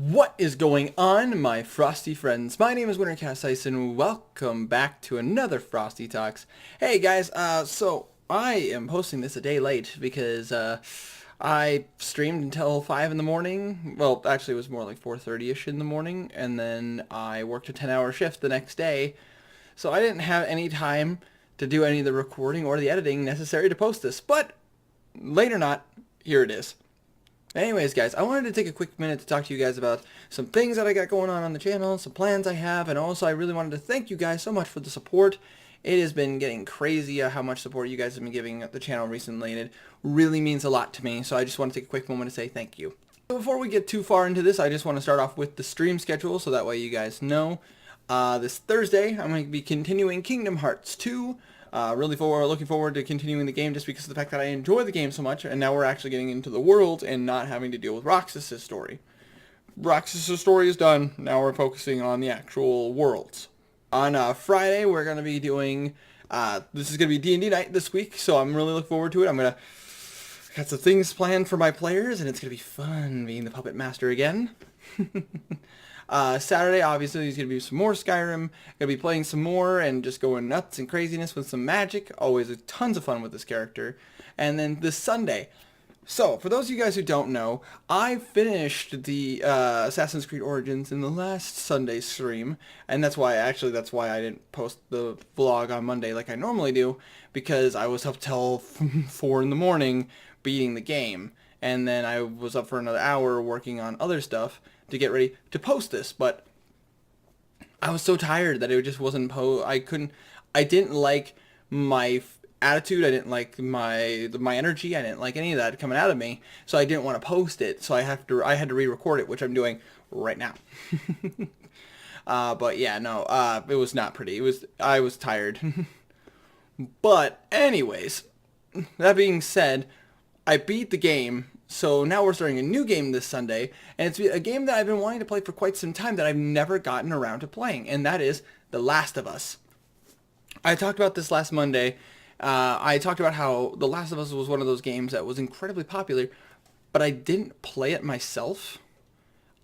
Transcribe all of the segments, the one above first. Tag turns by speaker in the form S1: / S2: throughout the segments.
S1: What is going on, my Frosty friends? My name is Wintercasice, and welcome back to another Frosty Talks. Hey guys, so I am posting this a day late because I streamed until 5 in the morning. Well, actually it was more like 4:30ish in the morning, and then I worked a 10-hour shift the next day. So I didn't have any time to do any of the recording or the editing necessary to post this, but late or not, here it is. Anyways, guys, I wanted to take a quick minute to talk to you guys about some things that I got going on the channel, some plans I have, and also I really wanted to thank you guys so much for the support. It has been getting crazy how much support you guys have been giving the channel recently, and it really means a lot to me, so I just want to take a quick moment to say thank you. Before we get too far into this, I just want to start off with the stream schedule, so that way you guys know. This Thursday, I'm going to be continuing Kingdom Hearts 2. Looking forward to continuing the game just because of the fact that I enjoy the game so much, and now we're actually getting into the world and not having to deal with Roxas's story. Roxas's story is done. Now we're focusing on the actual worlds. On Friday, we're going to be doing, this is going to be D&D night this week, so I'm really looking forward to it. Got some things planned for my players, and it's going to be fun being the puppet master again. Saturday, obviously, there's going to be some more Skyrim. Going to be playing some more and just going nuts and craziness with some magic. Always tons of fun with this character. And then this Sunday. So, for those of you guys who don't know, I finished the Assassin's Creed Origins in the last Sunday stream. And that's why I didn't post the vlog on Monday like I normally do. Because I was up till 4 in the morning beating the game. And then I was up for another hour working on other stuff to get ready to post this, but I was so tired that it just wasn't I didn't like my attitude, I didn't like my energy, I didn't like any of that coming out of me, so I didn't want to post it, so I had to re-record it, which I'm doing right now. But yeah, no, it was not pretty. I was tired. But anyways, that being said, I beat the game. So now we're starting a new game this Sunday, and it's a game that I've been wanting to play for quite some time that I've never gotten around to playing, and that is The Last of Us. I talked about this last Monday. I talked about how The Last of Us was one of those games that was incredibly popular, but I didn't play it myself.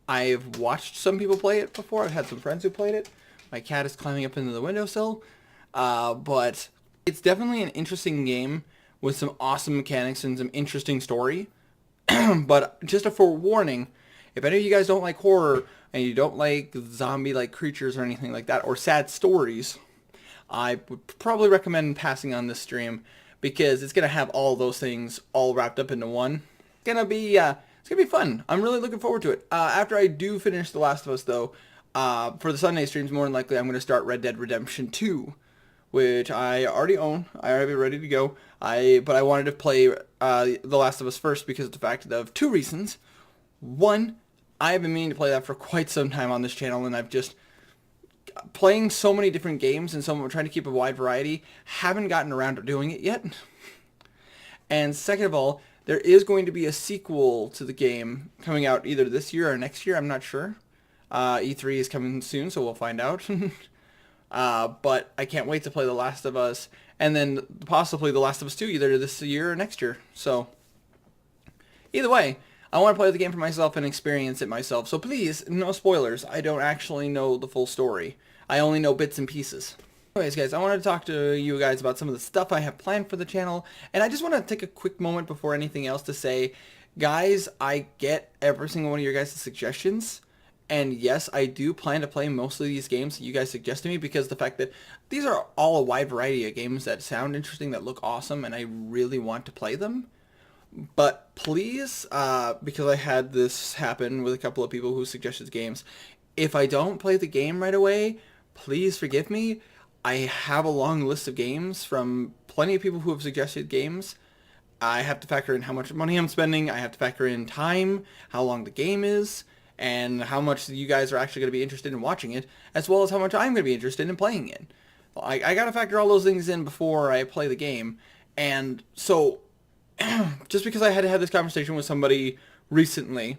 S1: I've watched some people play it before. I've had some friends who played it. My cat is climbing up into the windowsill. But it's definitely an interesting game with some awesome mechanics and some interesting story. But just a forewarning, if any of you guys don't like horror and you don't like zombie-like creatures or anything like that, or sad stories, I would probably recommend passing on this stream because it's gonna have all those things all wrapped up into one. It's gonna be fun. I'm really looking forward to it. After I do finish The Last of Us, though, for the Sunday streams, more than likely I'm gonna start Red Dead Redemption 2. Which I already own. I already have it ready to go. But I wanted to play The Last of Us first because of the fact of two reasons. One, I have been meaning to play that for quite some time on this channel, and I've just playing so many different games and trying to keep a wide variety, haven't gotten around to doing it yet. And second of all, there is going to be a sequel to the game coming out either this year or next year. I'm not sure. E3 is coming soon, so we'll find out. But I can't wait to play The Last of Us, and then possibly The Last of Us 2 either this year or next year. So, either way, I want to play the game for myself and experience it myself. So please, no spoilers. I don't actually know the full story. I only know bits and pieces. Anyways, guys, I wanted to talk to you guys about some of the stuff I have planned for the channel, and I just want to take a quick moment before anything else to say, guys, I get every single one of your guys' suggestions. And yes, I do plan to play most of these games that you guys suggest to me because the fact that these are all a wide variety of games that sound interesting, that look awesome, and I really want to play them. But please, because I had this happen with a couple of people who suggested games, if I don't play the game right away, please forgive me. I have a long list of games from plenty of people who have suggested games. I have to factor in how much money I'm spending. I have to factor in time, how long the game is, and how much you guys are actually going to be interested in watching it, as well as how much I'm going to be interested in playing it. I got to factor all those things in before I play the game, and so just because I had to have this conversation with somebody recently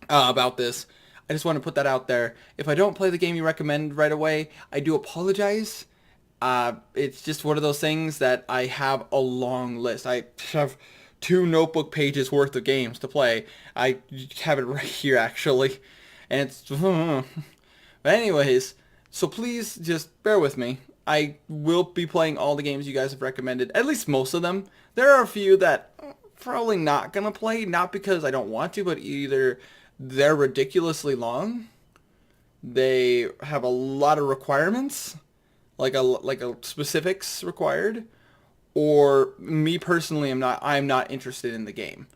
S1: about this, I just want to put that out there. If I don't play the game you recommend right away, I do apologize. It's just one of those things that I have a long list. I have 2 notebook pages worth of games to play. I have it right here, actually. And it's... But anyways, so please just bear with me. I will be playing all the games you guys have recommended, at least most of them. There are a few that I'm probably not going to play, not because I don't want to, but either they're ridiculously long, they have a lot of requirements, like a specifics required, or me personally, I'm not interested in the game.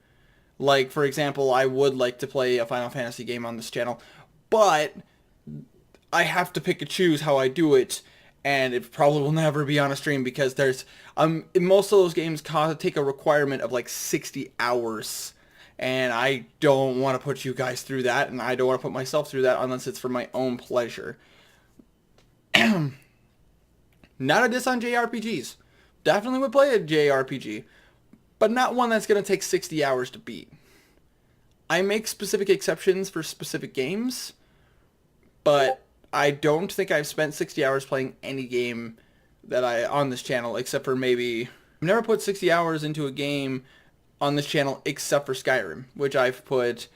S1: Like, for example, I would like to play a Final Fantasy game on this channel, but I have to pick and choose how I do it, and it probably will never be on a stream because there's most of those games take a requirement of like 60 hours, and I don't want to put you guys through that, and I don't want to put myself through that unless it's for my own pleasure. Not a diss on JRPGs. Definitely would play a JRPG, but not one that's going to take 60 hours to beat. I make specific exceptions for specific games, but I don't think I've spent 60 hours playing any game that on this channel, except for maybe... I've never put 60 hours into a game on this channel except for Skyrim, which I've put...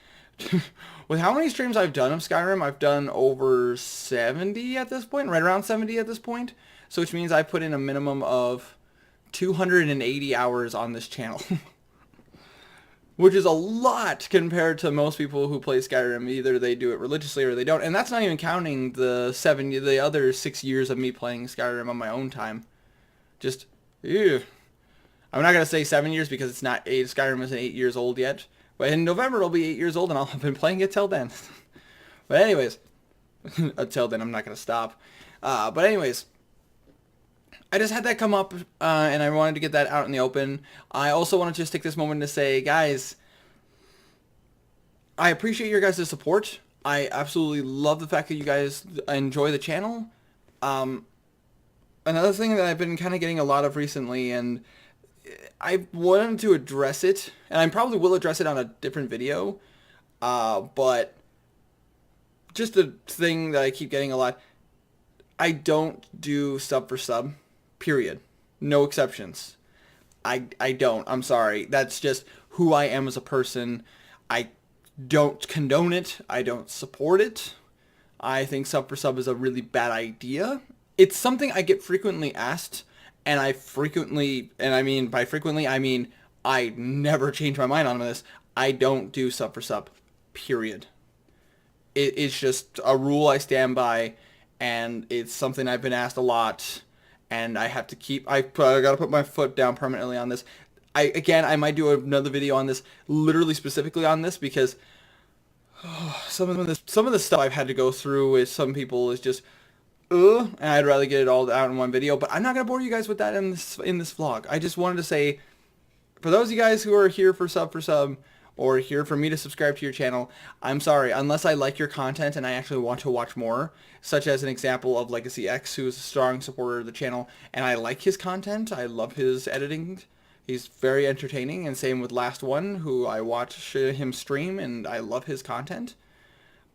S1: With how many streams I've done of Skyrim, I've done over 70 at this point, right around 70 at this point, so which means I put in a minimum of 280 hours on this channel. Which is a lot compared to most people who play Skyrim. Either they do it religiously or they don't. And that's not even counting the other 6 years of me playing Skyrim on my own time. Just, ew. I'm not going to say 7 years because it's not 8. Skyrim isn't 8 years old yet. But in November it'll be 8 years old and I'll have been playing it till then. But anyways, until then I'm not going to stop. But anyways, I just had that come up, and I wanted to get that out in the open. I also want to just take this moment to say, guys, I appreciate your guys' support. I absolutely love the fact that you guys enjoy the channel. Another thing that I've been kind of getting a lot of recently, and I wanted to address it, and I probably will address it on a different video, but just a thing that I keep getting a lot, I don't do sub for sub. Period. No exceptions. I don't. I'm sorry. That's just who I am as a person. I don't condone it. I don't support it. I think sub for sub is a really bad idea. It's something I get frequently asked, and I frequently, and I mean by frequently, I mean I never change my mind on this. I don't do sub for sub. Period. It's just a rule I stand by, and it's something I've been asked a lot. And I have to I got to put my foot down permanently on this. I might do another video on this, literally specifically on this, because some of the stuff I've had to go through with some people is just, and I'd rather get it all out in one video. But I'm not gonna bore you guys with that in this vlog. I just wanted to say, for those of you guys who are here for sub, or here for me to subscribe to your channel, I'm sorry, unless I like your content and I actually want to watch more, such as an example of Legacy X, who is a strong supporter of the channel, and I like his content, I love his editing, he's very entertaining, and same with Last One, who I watch him stream, and I love his content,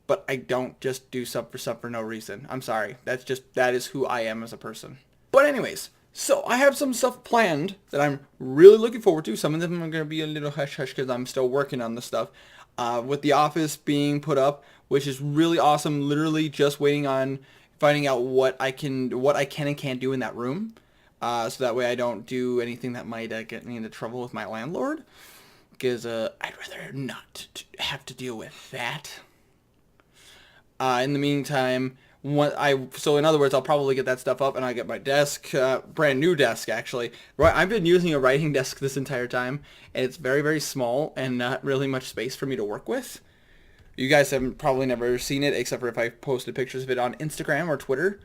S1: but I don't just do sub for no reason. I'm sorry, that is who I am as a person. But anyways, so I have some stuff planned that I'm really looking forward to. Some of them are going to be a little hush-hush because I'm still working on the stuff. With the office being put up, which is really awesome. Literally just waiting on finding out what I can and can't do in that room. So that way I don't do anything that might get me into trouble with my landlord. Because I'd rather not have to deal with that. In the meantime... So in other words, I'll probably get that stuff up and I get my desk, brand new desk actually. Right, I've been using a writing desk this entire time, and it's very, very small and not really much space for me to work with. You guys have probably never seen it except for if I posted pictures of it on Instagram or Twitter.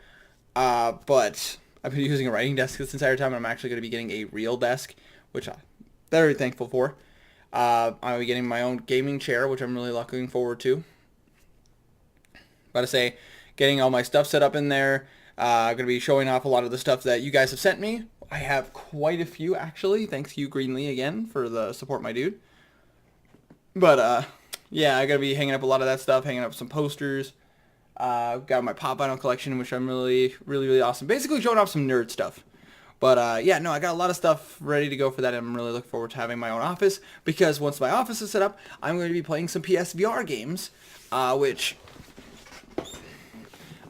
S1: But I've been using a writing desk this entire time, and I'm actually going to be getting a real desk, which I'm very thankful for. I'll be getting my own gaming chair, which I'm really looking forward to. About to say, getting all my stuff set up in there. I'm going to be showing off a lot of the stuff that you guys have sent me. I have quite a few, actually. Thanks to you, Greenlee, again, for the support, my dude. But, yeah, I'm going to be hanging up a lot of that stuff, hanging up some posters. Got my pop vinyl collection, which I'm really, really, really awesome. Basically showing off some nerd stuff. But, yeah, no, I got a lot of stuff ready to go for that. I'm really looking forward to having my own office, because once my office is set up, I'm going to be playing some PSVR games, which...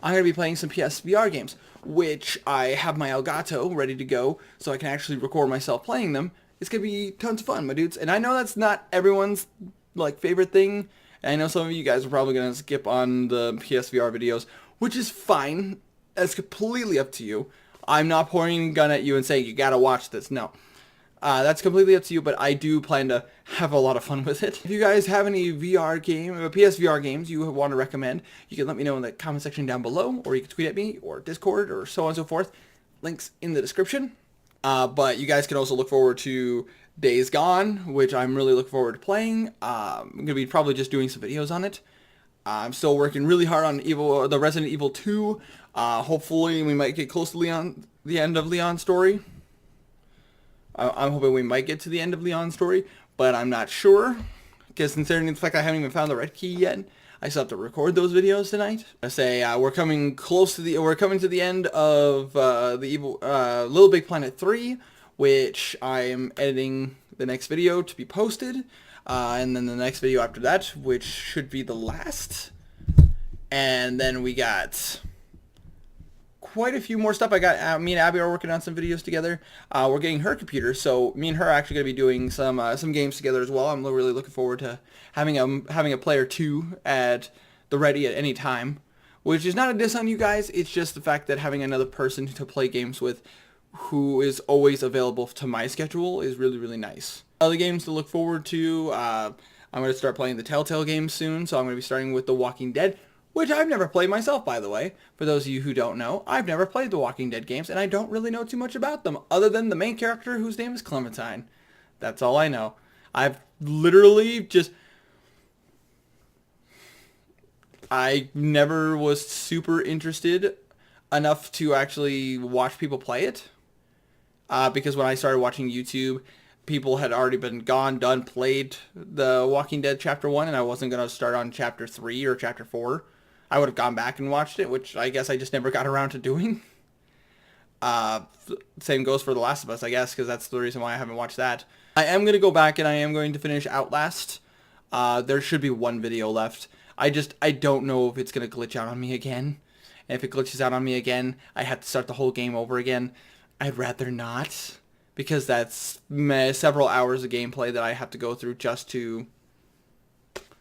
S1: I'm going to be playing some PSVR games, which I have my Elgato ready to go so I can actually record myself playing them. It's going to be tons of fun, my dudes. And I know that's not everyone's like favorite thing. And I know some of you guys are probably going to skip on the PSVR videos, which is fine. That's completely up to you. I'm not pointing a gun at you and saying you got to watch this. No. That's completely up to you, but I do plan to have a lot of fun with it. If you guys have any PSVR games you want to recommend, you can let me know in the comment section down below, or you can tweet at me, or Discord, or so on and so forth. Links in the description. But you guys can also look forward to Days Gone, which I'm really looking forward to playing. I'm going to be probably just doing some videos on it. I'm still working really hard on the Resident Evil 2. Hopefully we might get close to the end of Leon's story. I'm hoping we might get to the end of Leon's story, but I'm not sure, because considering the fact I haven't even found the red key yet, I still have to record those videos tonight. I say we're coming to the end of Little Big Planet 3, which I am editing the next video to be posted, and then the next video after that, which should be the last, and then we got quite a few more stuff. I got me and Abby are working on some videos together. We're getting her computer, so me and her are actually going to be doing some games together as well. I'm really looking forward to having a player 2 at the ready at any time, which is not a diss on you guys. It's just the fact that having another person to play games with who is always available to my schedule is really, really nice. Other games to look forward to, I'm going to start playing the Telltale games soon, so I'm going to be starting with The Walking Dead, which I've never played myself, by the way. For those of you who don't know, I've never played the Walking Dead games, and I don't really know too much about them, other than the main character whose name is Clementine. That's all I know. I've literally just... I never was super interested enough to actually watch people play it, because when I started watching YouTube, people had already been played the Walking Dead Chapter 1, and I wasn't going to start on Chapter 3 or Chapter 4. I would have gone back and watched it, which I guess I just never got around to doing. Same goes for The Last of Us, I guess, because that's the reason why I haven't watched that. I am going to go back and I am going to finish Outlast. There should be one video left. I don't know if it's going to glitch out on me again. And if it glitches out on me again, I have to start the whole game over again. I'd rather not, because that's several hours of gameplay that I have to go through just to...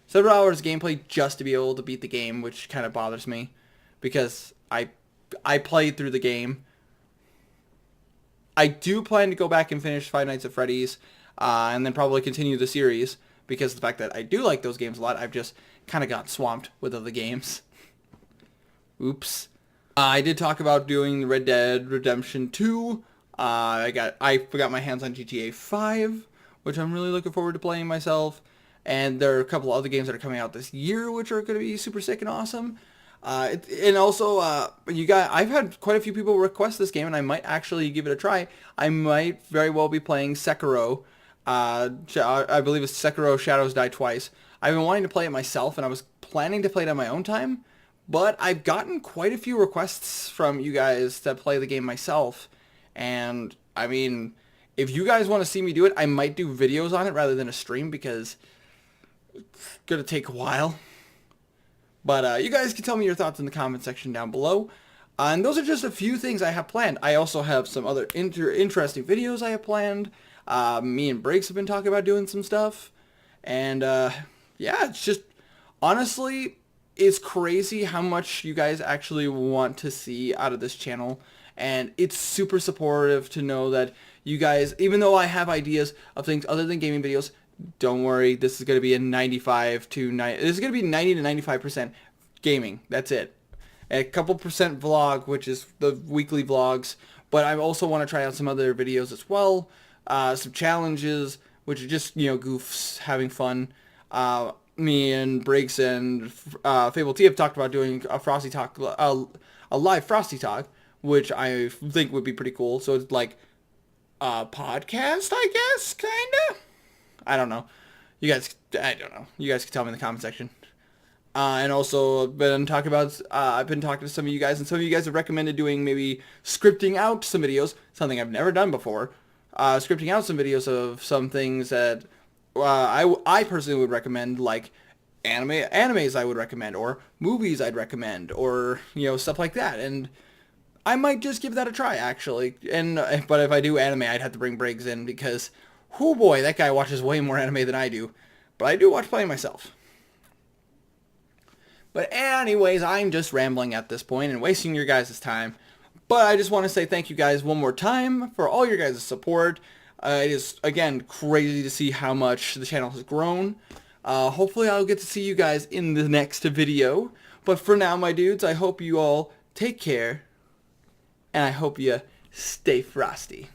S1: Several hours of gameplay just to be able to beat the game, which kind of bothers me, because I played through the game. I do plan to go back and finish Five Nights at Freddy's, and then probably continue the series, because of the fact that I do like those games a lot. I've just kind of got swamped with other games. Oops. I did talk about doing Red Dead Redemption 2. I got my hands on GTA 5, which I'm really looking forward to playing myself. And there are a couple other games that are coming out this year, which are going to be super sick and awesome. And also, I've had quite a few people request this game, and I might actually give it a try. I might very well be playing Sekiro. I believe it's Sekiro Shadows Die Twice. I've been wanting to play it myself, and I was planning to play it on my own time. But I've gotten quite a few requests from you guys to play the game myself. And, I mean, if you guys want to see me do it, I might do videos on it rather than a stream, because it's going to take a while. But you guys can tell me your thoughts in the comment section down below. And those are just a few things I have planned. I also have some other interesting videos I have planned. Me and Briggs have been talking about doing some stuff. And, yeah, it's just, honestly, it's crazy how much you guys actually want to see out of this channel. And it's super supportive to know that you guys, even though I have ideas of things other than gaming videos, don't worry, this is going to be a 90 to 95% gaming. That's it. A couple percent vlog, which is the weekly vlogs, but I also want to try out some other videos as well. Some challenges, which are just, goofs, having fun. Me and Briggs and Fable T have talked about doing a Frosty Talk, a live Frosty Talk, which I think would be pretty cool. So it's like a podcast, I guess, kinda. I don't know. I don't know. You guys can tell me in the comment section. And also, I've been talking to some of you guys, and some of you guys have recommended doing maybe scripting out some videos, something I've never done before. Scripting out some videos of some things that I personally would recommend, like animes I would recommend, or movies I'd recommend, or stuff like that. And I might just give that a try actually. And but if I do anime, I'd have to bring Briggs in because, oh boy, that guy watches way more anime than I do. But I do watch plenty myself. But anyways, I'm just rambling at this point and wasting your guys' time. But I just want to say thank you guys one more time for all your guys' support. It is, again, crazy to see how much the channel has grown. Hopefully I'll get to see you guys in the next video. But for now, my dudes, I hope you all take care. And I hope you stay frosty.